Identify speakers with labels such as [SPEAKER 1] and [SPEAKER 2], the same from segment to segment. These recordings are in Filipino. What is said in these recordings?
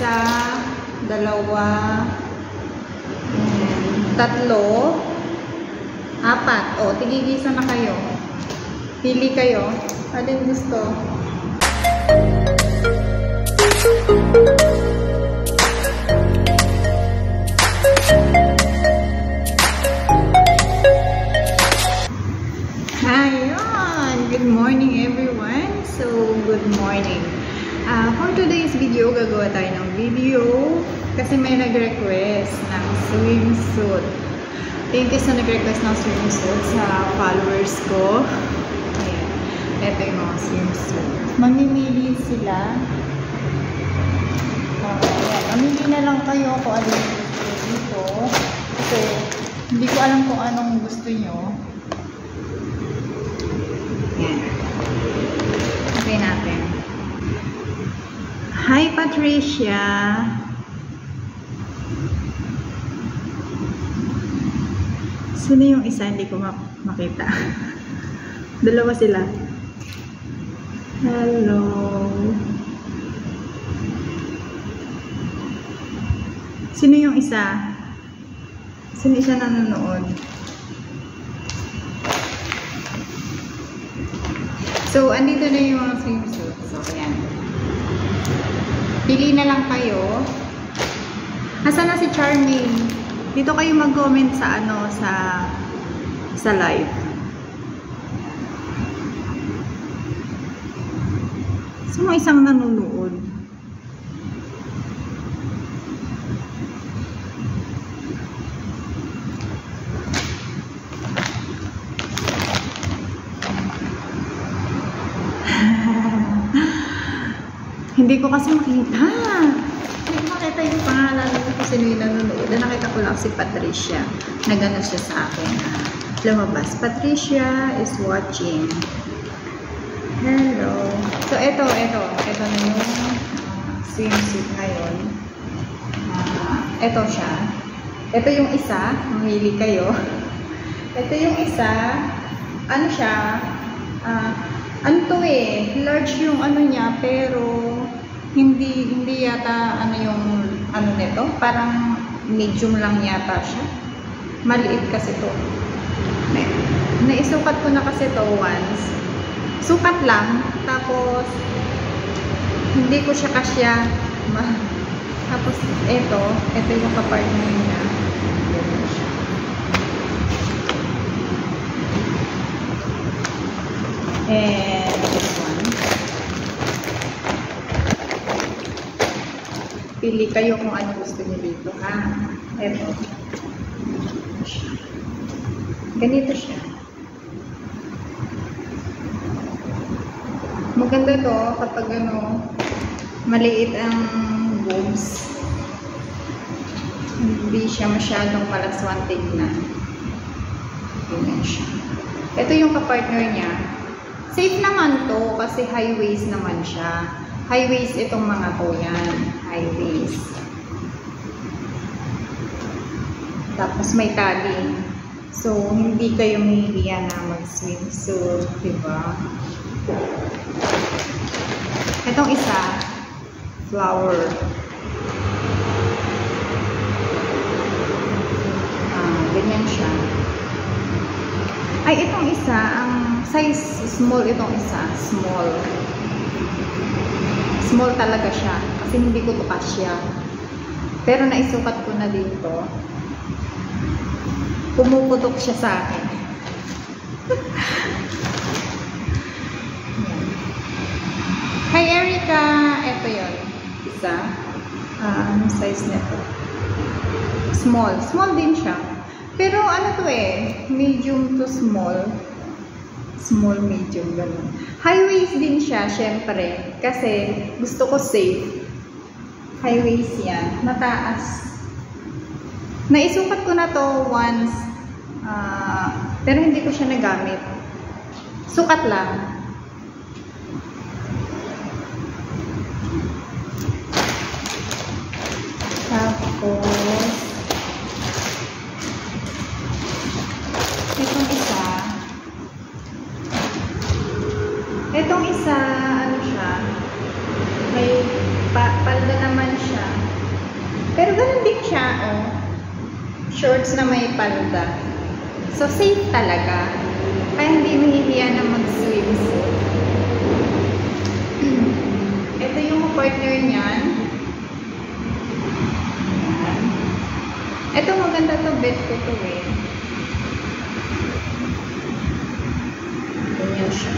[SPEAKER 1] Isa, dalawa, tatlo, apat. O, tigigisa na kayo. Pili kayo. Alin gusto? Ayun! Good morning everyone! So, good morning. For today's video, gagawa tayo ng video kasi may nag-request ng swimsuit. Thank you sa nag-request ng swimsuit sa followers ko. Ayan. Ito yung mga swimsuit. Mamimili sila. Ayan. Mamili na lang kayo kung ano yung gusto dito. Kasi hindi ko alam kung anong gusto nyo. Ayan. Okay natin. Hi Patricia! Sino yung isa? Hindi ko makita. Dalawa sila. Hello! Sino yung isa? Sino isa nanonood? So, andito na yung mga swimsuit. So, ayan. Pili na lang kayo. Nasaan na si Charming? Dito kayo mag-comment sa ano, sa live. Sino isang nanonood? Hindi ko kasi makita. Hindi ko makita yung pangalan ko sino yung nanonood. Nakita ko lang si Patricia. Nagano siya sa akin. Lumabas. Patricia is watching. Hello. So, ito na yung swimsuit ngayon. Ito siya. Ito yung isa. Mamili kayo. Ito yung isa. Ano siya? Ano to large yung ano niya, pero hindi yata ano yung ano nito, parang medium lang yata siya. Maliit kasi to. Naisukat ko na kasi to once. Sukat lang, tapos hindi ko siya kasya. Tapos ito yung kapartner niya. And this one. Pili kayo kung ano gusto niyo dito, ha? Ito. Ganito siya. Maganda to kapag ano, maliit ang boobs. Hindi siya masyadong malaswan tignan. Ganyan siya. Ito yung kapartner niya. Safe naman to kasi high waist naman siya. High waist itong mga to yan. High waist. Tapos may tali. So, hindi kayo mahihiya na mag-swimsuit. Diba? Itong isa, flower. Ganyan siya. Ay, itong isa, ang size small itong isa. Small. Small talaga siya. Kasi hindi ko to kasya. Pero naisukat ko na dito. Pumuputok siya sa akin. Hi Erica! Ito yun. Isa. Ano size nito? Small. Small din siya. Pero ano to medium to small. Small, medium, gano'n. High waist din siya, syempre. Kasi gusto ko safe. High waist yan. Mataas. Naisukat ko na to once. Pero hindi ko siya nagamit. Sukat lang. Tapos itong isa ano siya, may palda naman siya. Pero ganun din siya, oh. Shorts na may palda. So, safe talaga. Kaya hindi mahihiya na mag-swimsuit. Ito yung partner niyan. Ayan. Ito maganda to, bet ko to eh. Ganyan siya.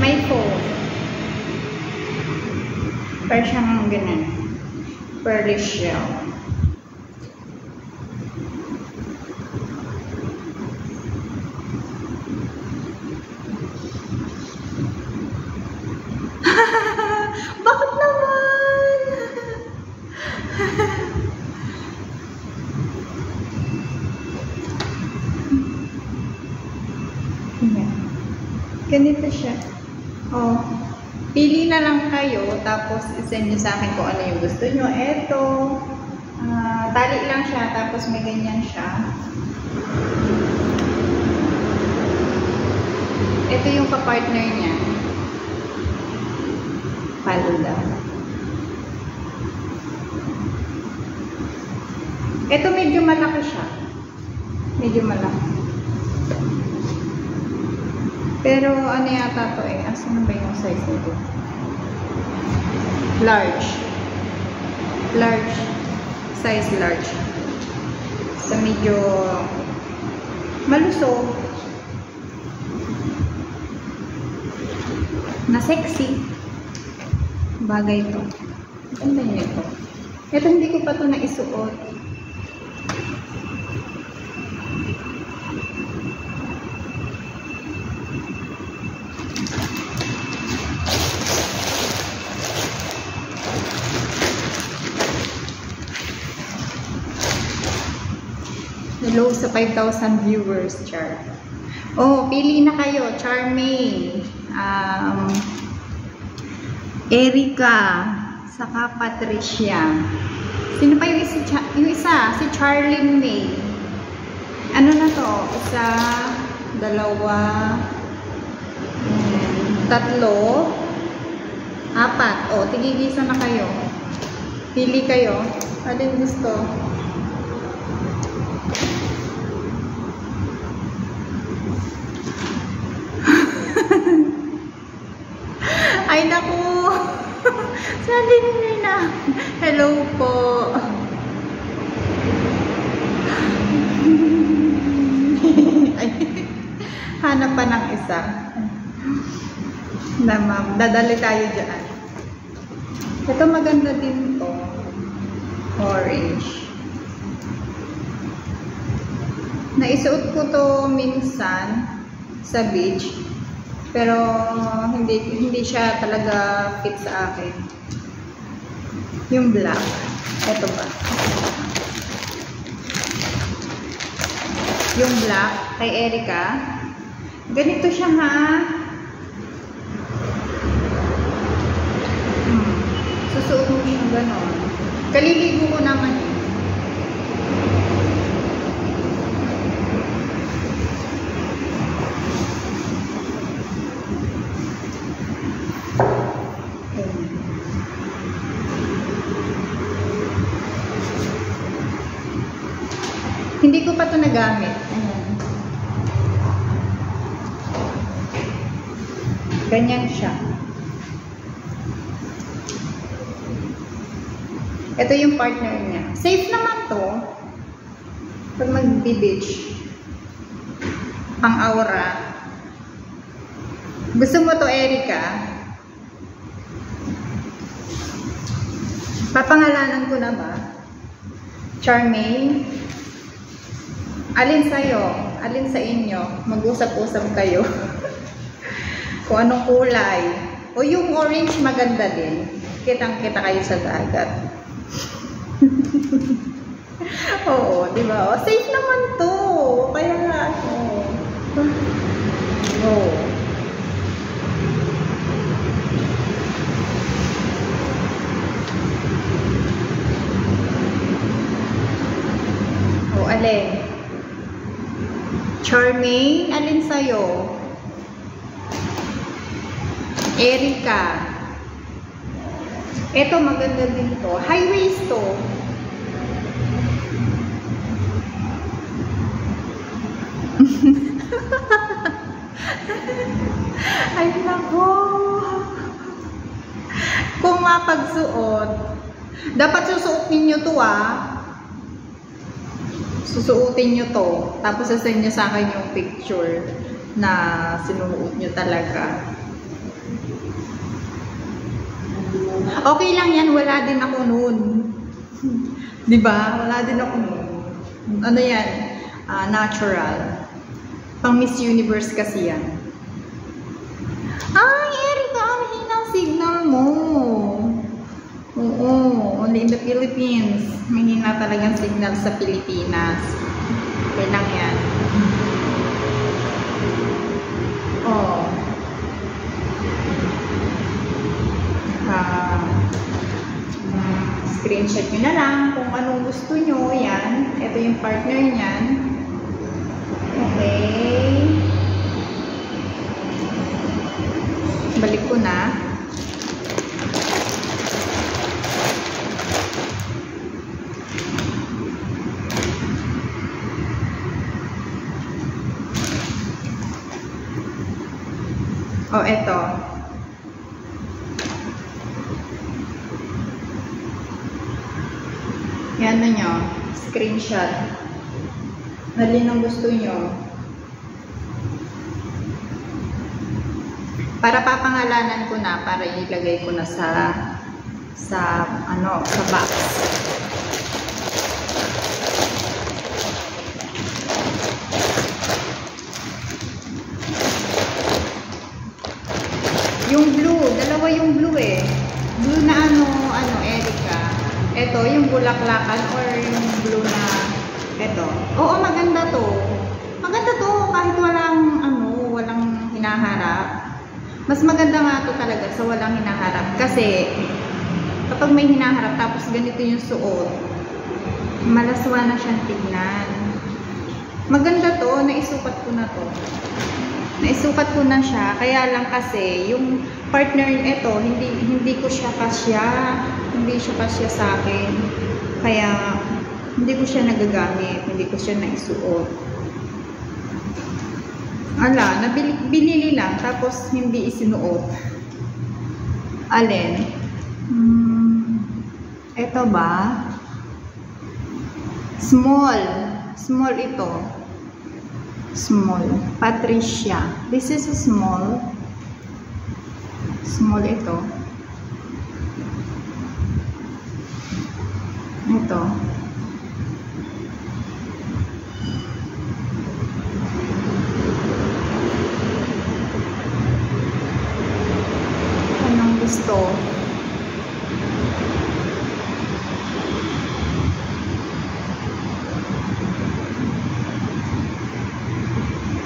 [SPEAKER 1] May foam. Parang siyang ganun. Pearlish shell. Bakit naman? Ganito siya. Oh. Pili na lang kayo, tapos isend nyo sa akin kung ano yung gusto nyo. Eto, tali lang siya, tapos may ganyan siya. Ito yung kapartner niya. Palda. Ito medyo malaki siya. Medyo malaki. Pero ano yata to eh? Asan ba yung size nito? Large. Large. Size large. So medyo malusog. Na sexy. Bagay to. Ganda niya ito. Ito hindi ko pa to naisuot. Hello sa 5,000 viewers, Char. Oh, pili na kayo. Charmaine. Erica. Saka Patricia. Sino pa yung isa? Yung isa, si Charlene May. Ano na to? Isa, dalawa, tatlo, apat. Oh, tigigisa na kayo. Pili kayo. Alin gusto? Ay, naku! Sabi nila. Hello po. Ay, hanap pa ng isa. Na ma'am, dadali tayo dyan. Ito maganda din to. Orange. Naisuot ko to minsan sa beach. Pero hindi siya talaga fit sa akin. Yung black. Ito ba? Yung black kay Erica. Ganito siya ha. Susuot mo siya ganon. Kaliligo ko naman eh. Hindi ko pa ito nagamit. Ayan. Ganyan siya. Ito yung partner niya. Safe naman to. Pag mag-beach. Pang-aura. Gusto mo to, Erica? Papangalanan ko na ba? Charmaine? Alin sa'yo? Alin sa inyo? Mag-usap-usap kayo. Kung anong kulay. O yung orange maganda din. Kitang-kita kayo sa dagat. Oo, di ba? O, safe naman to. Kaya nga, oh. O, alin? Charmaine, alin sa'yo? Erica. Ito maganda din to. High waist to. Ay, nako. Kung mapagsuot, dapat susuot ninyo to susuotin nyo to. Tapos sasend nyo sa akin yung picture na sinuot nyo talaga. Okay lang yan, wala din ako noon. Diba? Wala din ako noon. Ano yan? Natural. Pang Miss Universe kasi yan. Ay, Erica, ang hinang signal mo. Oo, only in the Philippines. Mahina talagang signal sa Pilipinas. Okay lang yan. Oh. Screenshot nyo na lang kung anong gusto nyo. Yan. Ito yung partner nyan. Okay. Balik ko na. Oh, eto. Yan na nyo. Screenshot. Alin ang gusto nyo. Para papangalanan ko na, para ilagay ko na sa box. Yung blue, dalawa yung blue eh. Blue na Erica. Ito, yung bulaklakan or yung blue na ito. Oo, maganda to. Maganda to kahit walang hinaharap. Mas maganda nga to talaga sa walang hinaharap. Kasi, kapag may hinaharap tapos ganito yung suot, malaswa na siyang tignan. Maganda to, naisukat ko na to. Naisukat ko na siya, kaya lang kasi yung partner ito, hindi ko siya kasya. Hindi siya kasya sa akin. Kaya, hindi ko siya nagagamit. Hindi ko siya naisuot. Ala, binili lang, tapos hindi isinuot. Alin? Ito ba? Small. Small ito. Small. Patricia. This is a small. Small ito. Ito. Anong gusto?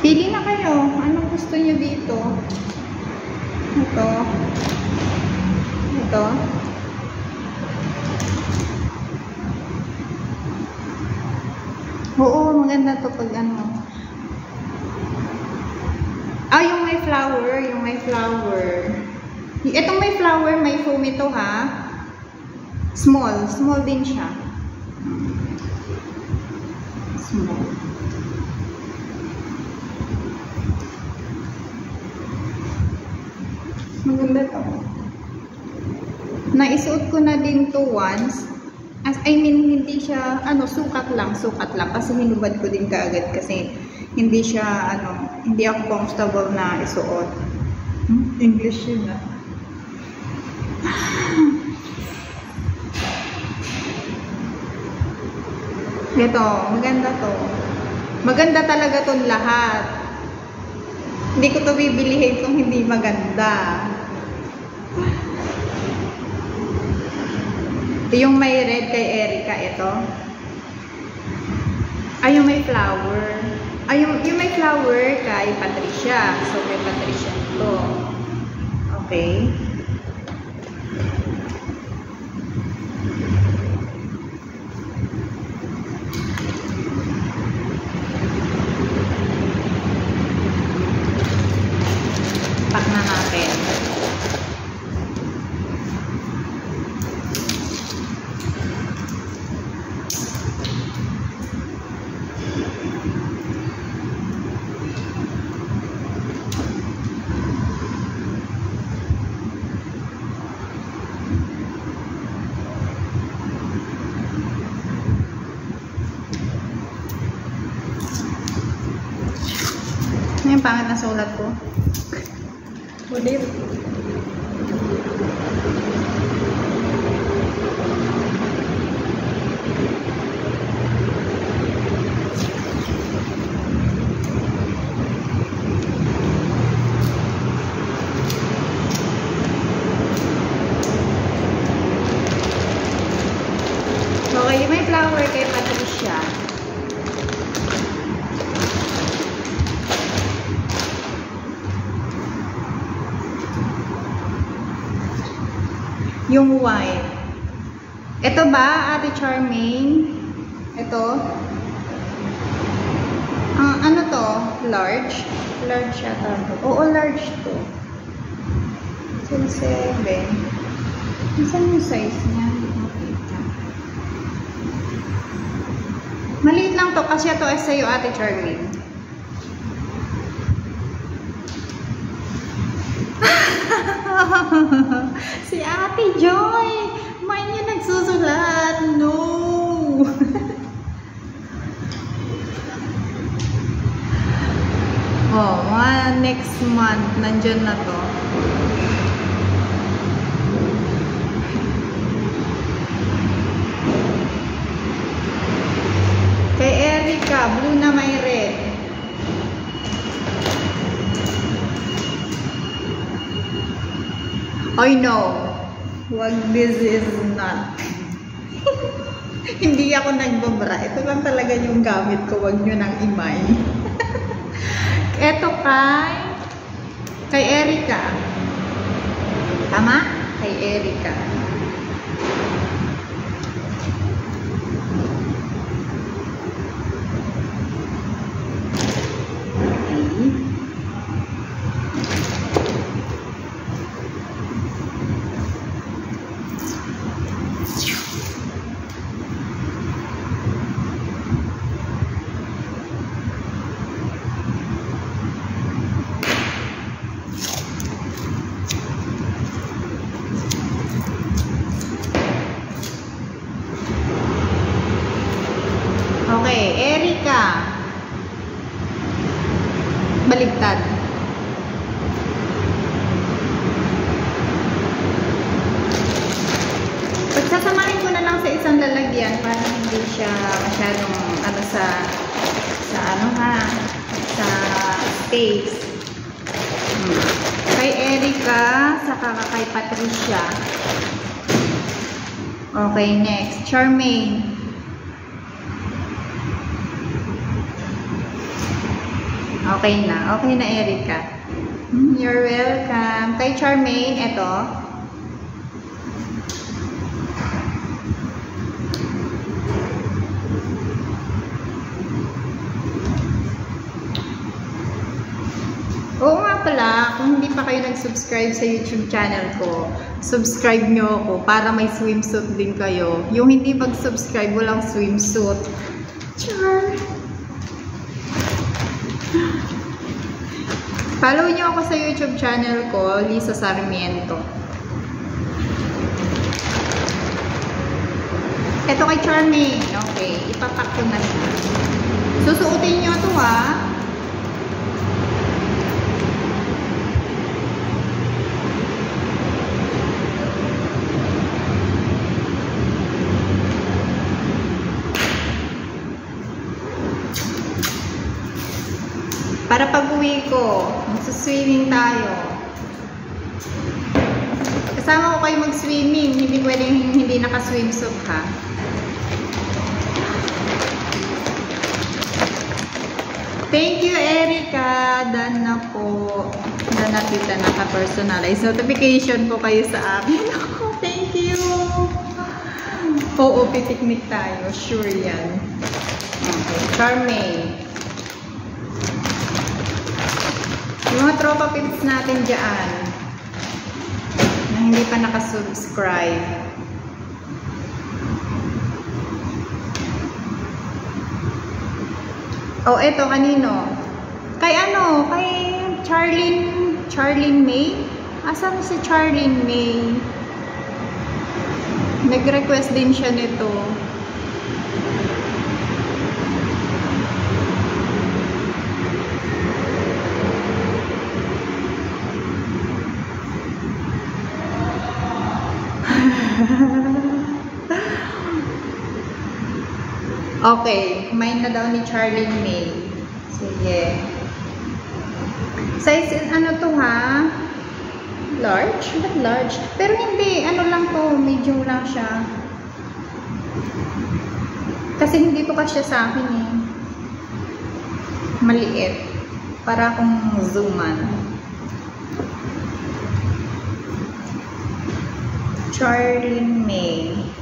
[SPEAKER 1] Pili na kayo. Anong gusto niyo dito? Ito. Ito. Oo, maganda to pag yung may flower. Yung may flower. Itong may flower, may foam ito ha. Small. Small din siya. Small. Maganda to. Naisuot ko na din to once. Hindi siya, sukat lang. Kasi hinubad ko din kaagad kasi hindi siya, hindi ako comfortable na isuot. English yun na. Ito, maganda to. Maganda talaga tong lahat. Hindi ko to bibilihin kung hindi maganda. Yung may red kay Erica, ito. Yung may flower. Yung may flower kay Patricia. So, kay Patricia ito. Okay. Pack na natin. pangit na sulat ko. Ulit. Okay, may flower kay Patricia. Yung white. Ito ba, Ate Charmaine? Ito? Ano to? Large? Large yata to. Oo, large to. 7. Saan yung size niya? Maliit lang to kasi ito ay sa'yo, Ate Charmaine. Si Ate Joy! Mine yung nagsusulat! No! Oh, next month, nandyan na to. Kay Erica, blue na may red. I know. Wag, this is not. Hindi ako nagbabra. Ito lang talaga yung gamit ko. Wag nyo nang imay. Ito kay Erica. Tama? Kay Erica. Okay, Erica. Baligtad. Pagsasamahin ko na lang sa isang lalagyan para hindi siya masyadong sa space. Kay Erica, saka kay Patricia. Okay, next. Charmaine. Okay na. Okay na, Erica. You're welcome. Kay Charmaine, ito. Oo nga pala, kung hindi pa kayo nag-subscribe sa YouTube channel ko, subscribe nyo ako para may swimsuit din kayo. Yung hindi mag-subscribe, walang swimsuit. Char! Follow nyo ako sa YouTube channel ko, Lisa Sarmiento. Ito kay Charmaine. Okay, ipapak ko na siya. Susuotin nyo ito para pag-uwi ko, magsuswimming tayo. Kasama ko kayo mag-swimming, hindi pwedeng hindi naka-swimsuit ha. Thank you, Erica. Done na po. Done na kita naka-personalize notification po kayo sa akin. Thank you. Oo, pipiknik tayo. Sure yan. Okay, Charmaine. Yung mga tropa pips natin dyan na hindi pa nakasubscribe. Oh, eto kanino? Kay Kay Charlene May? Asan si Charlene May? Nag-request din siya nito. Okay, kumain na daw ni Charlie May. Sige. Size ano to ha? Large? Ba't large? Pero hindi, ano lang to, medium lang siya. Kasi hindi to kasya sa akin eh. Maliit. Para akong zooman. Charlie May.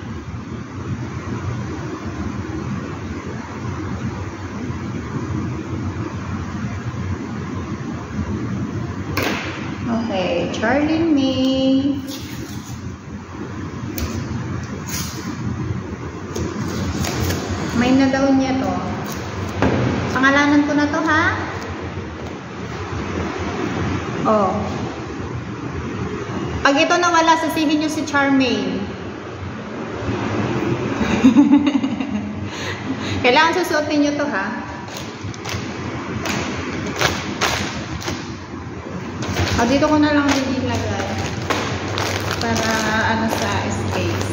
[SPEAKER 1] Okay, Charlie May. May na daw niya to. Pangalanan ko na to ha? Oh. Pag ito nawala, sasihin nyo si Charmaine. Kailangan susuotin nyo to ha? O, dito ko na lang din ilagay para ano sa space.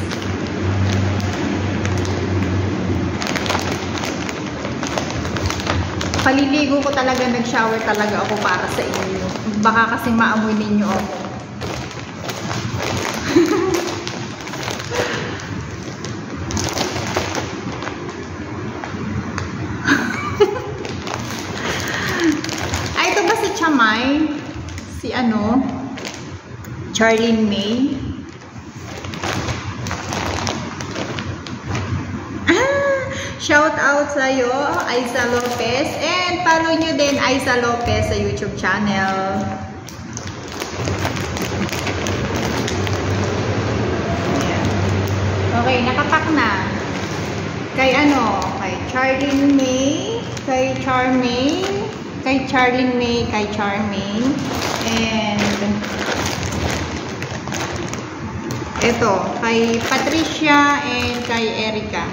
[SPEAKER 1] Paliligo ko talaga, nag-shower talaga ako para sa inyo. Baka kasi maamoy ninyo ako. Ay, ito ba si Chamay? Si ano, Charlie May. Shout out sa'yo, Aiza Lopez. And follow nyo din Aiza Lopez sa YouTube channel. Ayan. Okay, nakapak na. Kay ano, kay Charlie May, kay Charmaine, kay Charlie May, kay Charmaine. And ito, kay Patricia and kay Erica.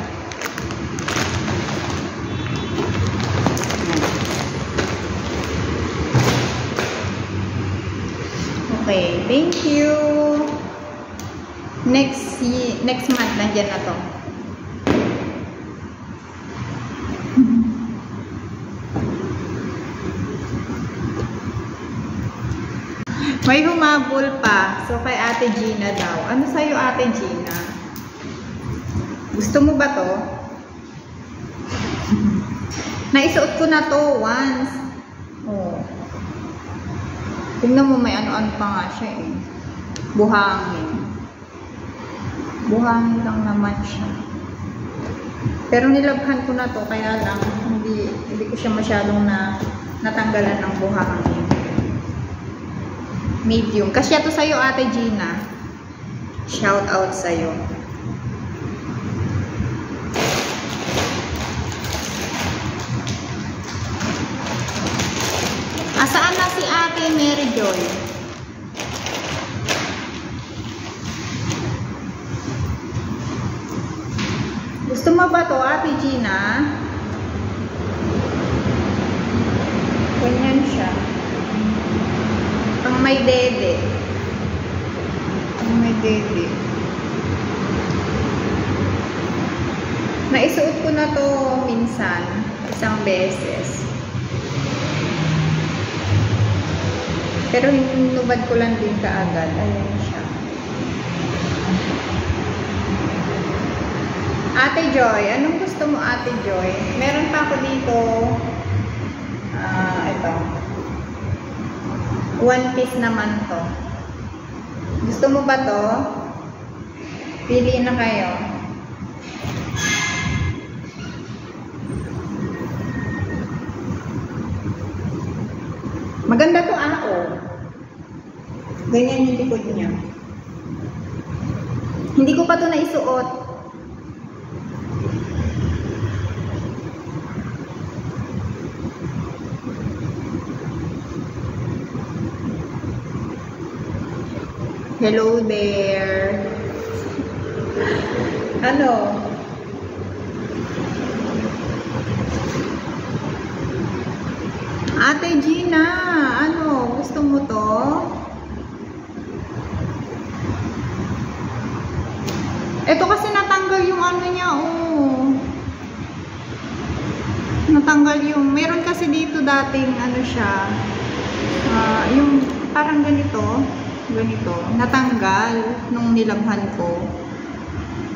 [SPEAKER 1] Okay, thank you. Next month, nandyan na to. May humabol pa. So, kay Ate Gina daw. Ano sa'yo, Ate Gina? Gusto mo ba to? Naisuot ko na to once. Oh. Tingnan mo, may ano-ano pa nga siya eh. Buhangin. Buhangin lang naman siya. Pero nilabhan ko na to, kaya lang hindi ko siya masyadong natanggalan ng buhangin. Medium. Kasi ito sa'yo, Ate Gina. Shout out sa'yo. Asaan na si Ate Mary Joy? Gusto mo ba to, Ate Gina? Ganyan siya. Ang may dede. Ang may dede. Naisuot ko na to minsan. Isang beses. Pero hinubad ko lang din kaagad. Ayan siya. Ate Joy, anong gusto mo, Ate Joy? Meron pa ako dito. Ito. One piece naman to. Gusto mo ba to? Pili na kayo. Maganda to Ganyan yung likod niya. Hindi ko pa to naisuot. Hello there. Ano? Ate Gina, ano? Gusto mo to? Ito kasi natanggal yung ano niya, oh. dating ano siya, yung parang ganito, natanggal nung nilabhan ko.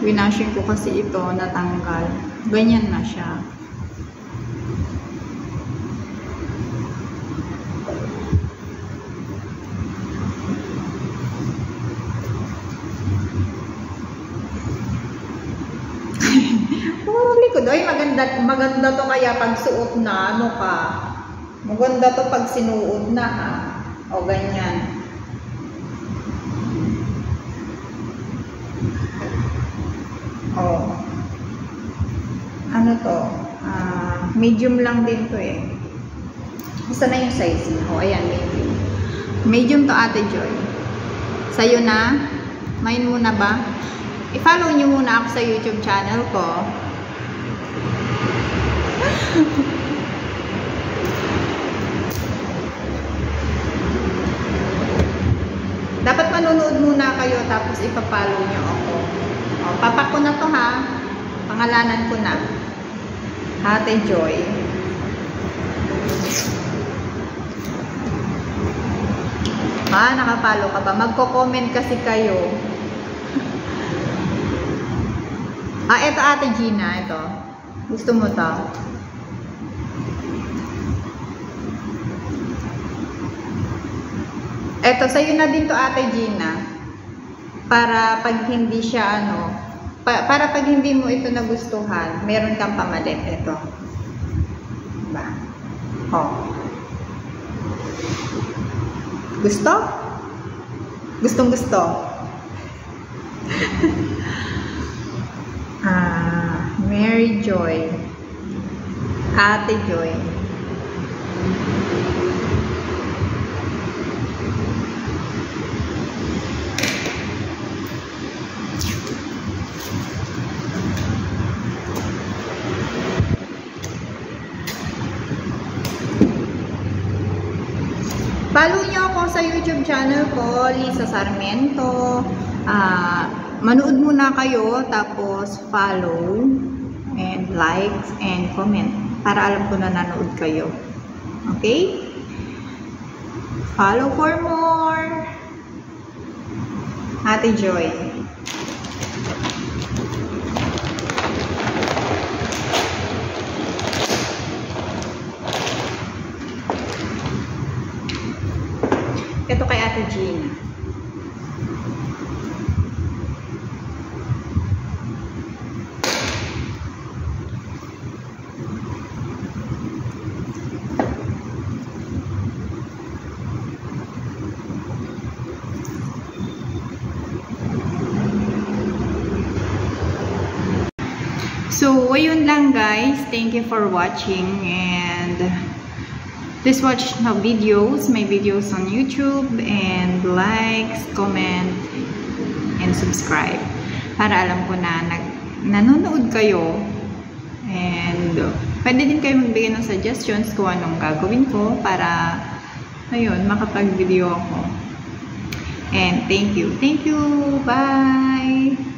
[SPEAKER 1] Winashing ko kasi ito, natanggal. Ganyan na siya. Ay, maganda to kaya pag suot na, ano ka? Maganda to pag sinuot na, ha? O, ganyan. O. Ano to? Medium lang din to eh. Isa na yung size mo. O, ayan, medium. Medium to, Ate Joy. Sa'yo na? Main muna ba? I-follow nyo muna ako sa YouTube channel ko. Dapat manonood muna kayo tapos ipapalo nyo ako. O, papak ko na to ha. Pangalanan ko na. Ate Joy. Nakapalo ka ba? Magko-comment kasi kayo. Ito Ate Gina. Ito. Gusto mo to? Eto, sa'yo na din to Ate Gina. Para pag hindi siya para pag hindi mo ito nagustuhan, meron kang pamalit. Ito. Diba? Gusto? Gustong gusto. Mary Joy. Ate Joy. Follow niyo ako sa YouTube channel ko, Lisa Sarmiento. Manood muna kayo, tapos follow, and like, and comment. Para alam ko na nanood kayo. Okay? Follow for more. Ate Joy. Ito kay Ate Gina. So, ayun lang guys. Thank you for watching, and please watch my videos on YouTube, and likes, comment, and subscribe para alam ko na nanonood kayo, and pwede din kayo magbigay ng suggestions kung anong gagawin ko para ayun, makapag-video ako. And thank you. Bye!